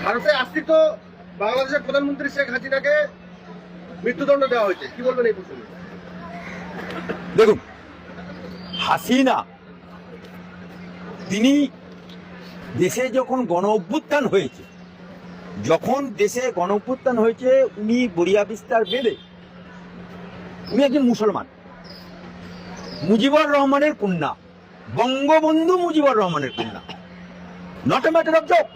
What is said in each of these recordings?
ভারতে আশ্রিত বাংলাদেশের প্রধানমন্ত্রী শেখ হাসিনাকে মৃত্যুদণ্ড দেওয়া হয়েছে, কি বলবেন এই প্রসঙ্গে? দেখুন, হাসিনা তিনি দেশে যখন গণ অভ্যুত্থান হয়েছে, উনি বরিয়া বিস্তার বেঁধে, উনি একজন মুসলমান, মুজিবুর রহমানের কন্যা, বঙ্গবন্ধু মুজিবুর রহমানের কন্যা, not a matter of job.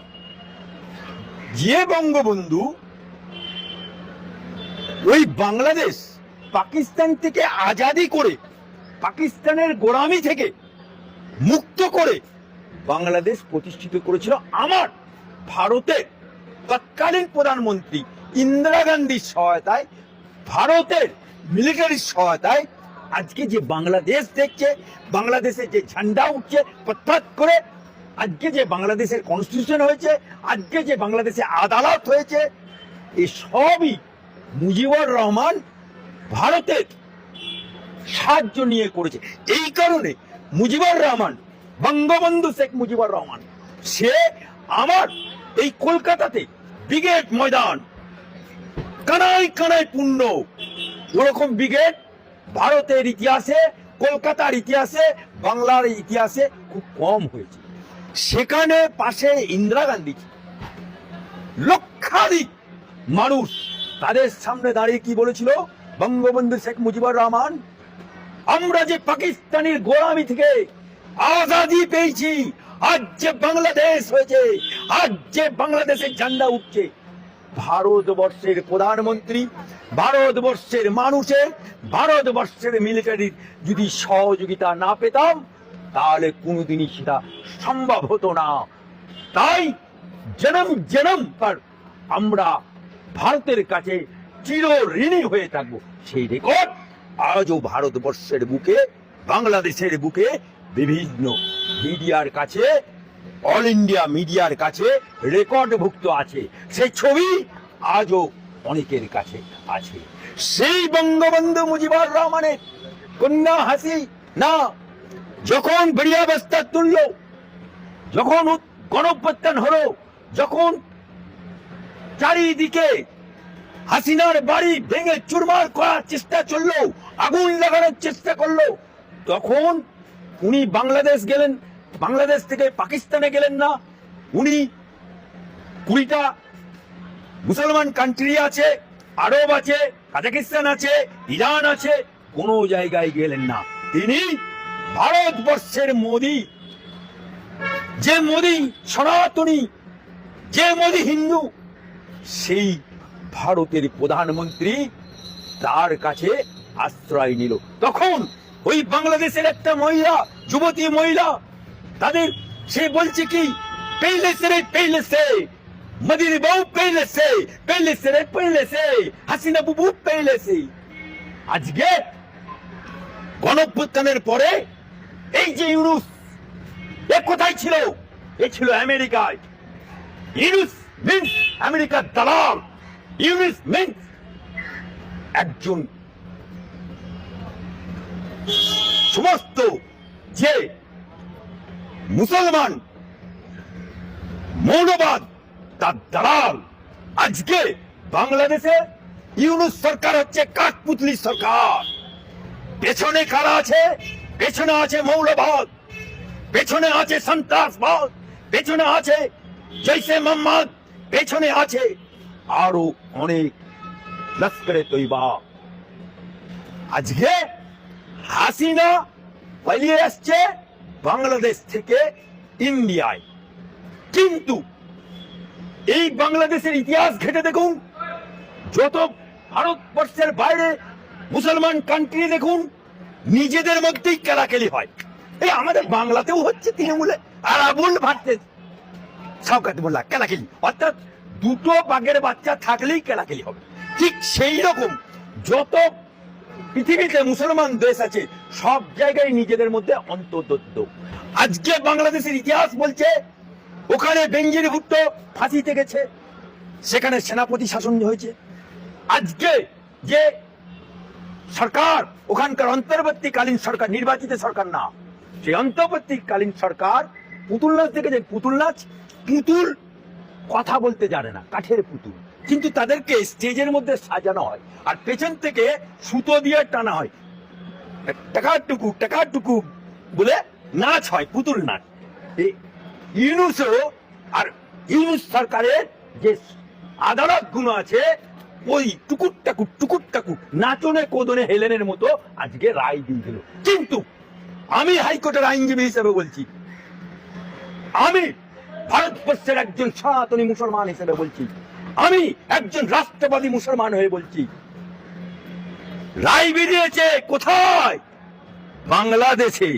যে বঙ্গবন্ধু ওই বাংলাদেশ পাকিস্তান থেকে আজাদি করে, পাকিস্তানের গোলামি থেকে মুক্ত করে বাংলাদেশ প্রতিষ্ঠিত করেছিল, আমার ভারতের তৎকালীন প্রধানমন্ত্রী ইন্দিরা গান্ধীর সহায়তায়, ভারতের মিলিটারির সহায়তায় আজকে যে বাংলাদেশ দেখছে, বাংলাদেশে যে ঝান্ডা উঠছে পথ করে, আজকে যে বাংলাদেশের কনস্টিটিউশন হয়েছে, আজকে যে বাংলাদেশে আদালত হয়েছে, এই সবই মুজিবুর রহমান ভারতের সাহায্য নিয়ে করেছে। এই কারণে মুজিবুর রহমান, বঙ্গবন্ধু শেখ মুজিবুর রহমান, সে আমার এই কলকাতাতে ব্রিগেড ময়দান কানায় কানায় পূর্ণ, ওরকম ব্রিগেড ভারতের ইতিহাসে, কলকাতার ইতিহাসে, বাংলার ইতিহাসে খুব কম হয়েছে। সেখানে পাশে ইন্দিরা গান্ধী, লক্ষাধিক মানুষ তাদের সামনে দাঁড়িয়ে কি বলেছিল? বঙ্গবন্ধু শেখ মুজিবুর রহমান, আমরা যে পাকিস্তানের গোলামি থেকে আজাদি পেয়েছি, আজ যে বাংলাদেশ হয়েছে, আজ যে বাংলাদেশের ঝান্ডা উঠছে, ভারতবর্ষের প্রধানমন্ত্রী, ভারতবর্ষের মানুষের, ভারতবর্ষের মিলিটারির যদি সহযোগিতা না পেতাম তাহলে কোনোদিনই সেটা সম্ভব হতো না। তাই জনম জনম পর আমরা ভারতের কাছে চির ঋণী হয়ে থাকবো। সেই রেকর্ড আজও ভারতবর্ষের বুকে, বাংলাদেশের বুকে বিভিন্ন মিডিয়ার কাছে, অল ইন্ডিয়া মিডিয়ার কাছে রেকর্ডভুক্ত আছে। সেই ছবি আজও অনেকের কাছে আছে। সেই বঙ্গবন্ধু মুজিবুর রহমানের কন্যা হাসিনা যখন বরিয়াবস্তা তুলল, যখন গণঅভ্যুত্থান হলো, যখন চারিদিকে হাসিনার বাড়ি ভেঙে চুরমার করার চেষ্টা চললো, আগুন লাগানোর চেষ্টা করলো, তখন উনি বাংলাদেশ গেলেন, বাংলাদেশ থেকে পাকিস্তানে গেলেন না। উনি 20টা মুসলমান কান্ট্রি আছে, আরব আছে, কাজাকিস্তান আছে, ইরান আছে, কোনো জায়গায় গেলেন না। তিনি ভারতবর্ষের মোদি, যে মোদি সনাতনী, যে মোদি হিন্দু, সেই ভারতের প্রধানমন্ত্রী তার কাছে আশ্রয় নিল। তখন ওই বাংলাদেশের একটা মহিলা, যুবতী মহিলা, তাদের সে বলছে কি, পেলে সে মদির বউ, পেলে সে হাসিনা বুবু, পেলে সে। আজকে গণঅভ্যুত্থানের পরে এই যে ইউনুস, এ কোথায় ছিল? এ ছিল আমেরিকায়। ইউনুস মিন্স আমেরিকার দালাল, ইউনুস মিন্স একজন সমস্ত যে মুসলমান মৌলবাদ তার দালাল। আজকে বাংলাদেশে ইউনুস সরকার হচ্ছে কাঠপুতলি সরকার। পেছনে কারা আছে? পেছনে আছে মৌলবাদ, পেছনে আছে সন্ত্রাসবাদ, পেছনে আছে জৈশে মোহাম্মদ, পেছনে আছে আরো অনেক লস্করে তৈবা। আজকে হাসিনা পালিয়ে আসছে বাংলাদেশ থেকে ইন্ডিয়ায়, কিন্তু এই বাংলাদেশের ইতিহাস ঘেটে দেখুন, যত ভারতবর্ষের বাইরে মুসলমান কান্ট্রি দেখুন, নিজেদের মধ্যেই কেলাকেলি হয়। এই আমাদের বাংলাতেও হচ্ছে, তৃণমূলে আর আবুল ভারতের শওকত মোল্লা কেলাকেলি, অর্থাৎ দুটো বাঘের বাচ্চা থাকলেই কেলাকেলি হবে। ঠিক সেই রকম যত পৃথিবীতে মুসলমান দেশ আছে সব জায়গায় নিজেদের মধ্যে অন্তর্দ্বন্দ্ব। আজকে বাংলাদেশের ইতিহাস বলছে ওখানে বেনজির ভুট্টো ফাঁসিতে গেছে, সেখানে সেনাপতি শাসন হয়েছে। আজকে যে সরকার, ওখানকার অন্তর্বর্তীকালীন সরকার, নির্বাচিত সরকার না, সেই অন্তর্বর্তীকালীন সরকার পুতুল নাচ দেখেছে, পুতুল নাচ, পুতুল কথা বলতে জানে না, কাঠের পুতুল। কিন্তু তাদেরকে স্টেজের মধ্যে সাজানো হয় আর পেছন থেকে সুতো দিয়ে টানা হয়, টাকাটুকু টাকাটুকু বলে নাচ হয়, পুতুল নাচ। ইউনুসও আর ইউনুস সরকারের যে আদালত গুলো আছে, ওই টুকুর টাকুর নাচনে কোদনে হেলেনের মতো আজকে রায় দিয়ে দিল। কিন্তু আমি হাইকোর্টের আইনজীবী হিসেবে বলছি, আমি ভারতবর্ষের একজন সনাতনী মুসলমান হিসেবে বলছি, আমি একজন রাষ্ট্রবাদী মুসলমান হয়ে বলছি, রায় বেরিয়েছে কোথায়? বাংলাদেশে।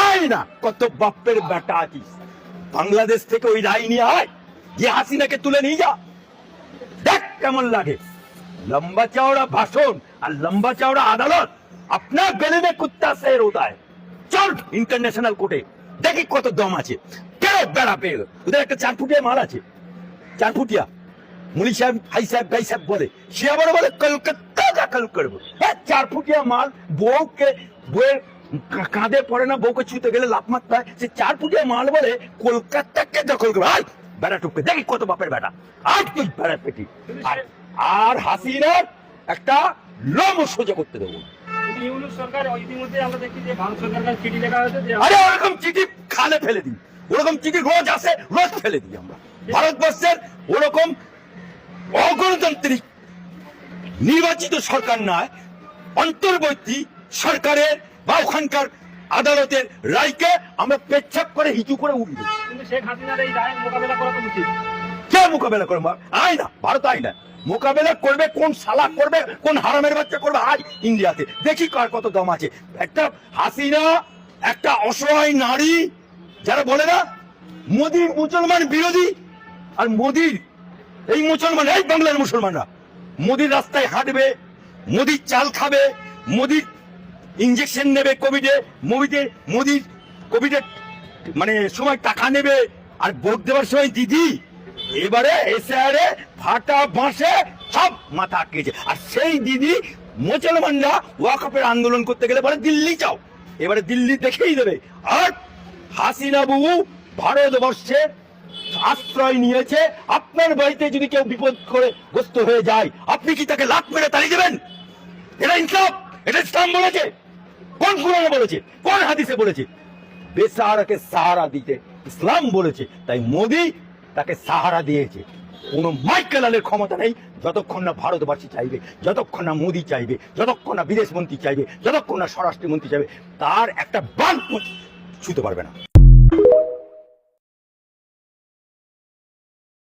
আয় না, কত বাপের বেটা আছিস, বাংলাদেশ থেকে ওই রায় নিয়ে আয়, যে হাসিনাকে তুলে নিয়ে যা, দেখ কেমন লাগে। লম্বা চওড়া ভাষণ আর লম্বা চওড়া আদালত, আপনার গলে में कुत्ता शेर होता है। চল ইন্টারন্যাশনাল কোর্টে, দেখি কত দম আছে। কেন বেড়া পেয়ে ওদের একটা 4 ফুটিয়া মাল আছে, 4 ফুটিয়া মুলি সাহেব, হাই সাহেব, গাই সাহেব বলে, সে আবার বলে কলকাতা দখল করবো। হ্যাঁ, 4 ফুটিয়া মাল, বউয়ের কাঁধে পড়ে না, বউকে ছুতে গেলে লাফ মারতে হয়, সে 4 ফুটিয়া মাল বলে কলকাতাকে দখল করবো। আয় বেড়া টুকবে, দেখি কত বাপের বেটা, আজ তুই বেড়া পেটি। আর হাসিনার একটা লোম সোজা করতে দেবো। ইউনুস সরকার ইতিমধ্যে আমরা দেখি যে ভারত সরকারের চিঠি লেখা হয়েছে যে আরে ওরকম চিঠি খালে ফেলে দিই, ওরকম চিঠি রোজ আসে, রোজ ফেলে দিই আমরা। ভারতবর্ষের ওরকম অগণতান্ত্রিক নির্বাচিত সরকার নয়, অন্তর্বর্তী সরকারের বা ওখানকার আদালতের রায়কে আমরা পেচ্ছাপ করে হিচু করে উড়ি দিই। কিন্তু শেখ হাসিনার এই রায় মোকাবেলা করা তো উচিত। কে মোকাবেলা করবে? আয় না, ভারত আয় না। মোকাবেলা করবে কোন শালা করবে, কোন হারামের বাচ্চা করবে আজ ইন্ডিয়াতে, দেখি কার কত দম আছে। একটা হাসিনা, একটা অসহায় নারী, যারা বলে না মোদির মুসলমান বিরোধী, আর মোদির এই মুসলমান, এই বাংলার মুসলমানরা মোদির রাস্তায় হাঁটবে, মোদির চাল খাবে, মোদির ইঞ্জেকশন নেবে কোভিডে, মোদির কোভিডের মানে সময় টাকা নেবে, আর ভোট দেওয়ার সময় দিদি এবারে এসআরে ফাটা বাঁশে সব মাথা আটকেছে। আর সেই দিদি মুসলমানরা ওয়াকফের আন্দোলন করতে গেলে বলে দিল্লি যাও, এবারে দিল্লি দেখেই দেবে। আর হাসিনা বাবু ভারতবর্ষে আশ্রয় নিয়েছে, আপনার বাড়িতে যদি কেউ বিপদ করে গ্রস্ত হয়ে যায়, আপনি কি তাকে লাত মেরে তাড়িয়ে দেবেন? এটা ইনসাফ? এটা ইসলাম বলেছে? কোন কুরআনে বলেছে? কোন হাদিসে বলেছে? বেসাহারাকে সাহারা দিতে ইসলাম বলেছে, তাই মোদি তাকে সাহারা দিয়েছে। কোন মাইকেলের ক্ষমতা নেই যতক্ষণ না ভারতবাসী চাইবে, যতক্ষণ না মোদি চাইবে, যতক্ষণ না বিদেশ মন্ত্রী চাইবে, যতক্ষণ না স্বরাষ্ট্রমন্ত্রী চাইবে, তার একটা বান ছুঁতে পারবে না।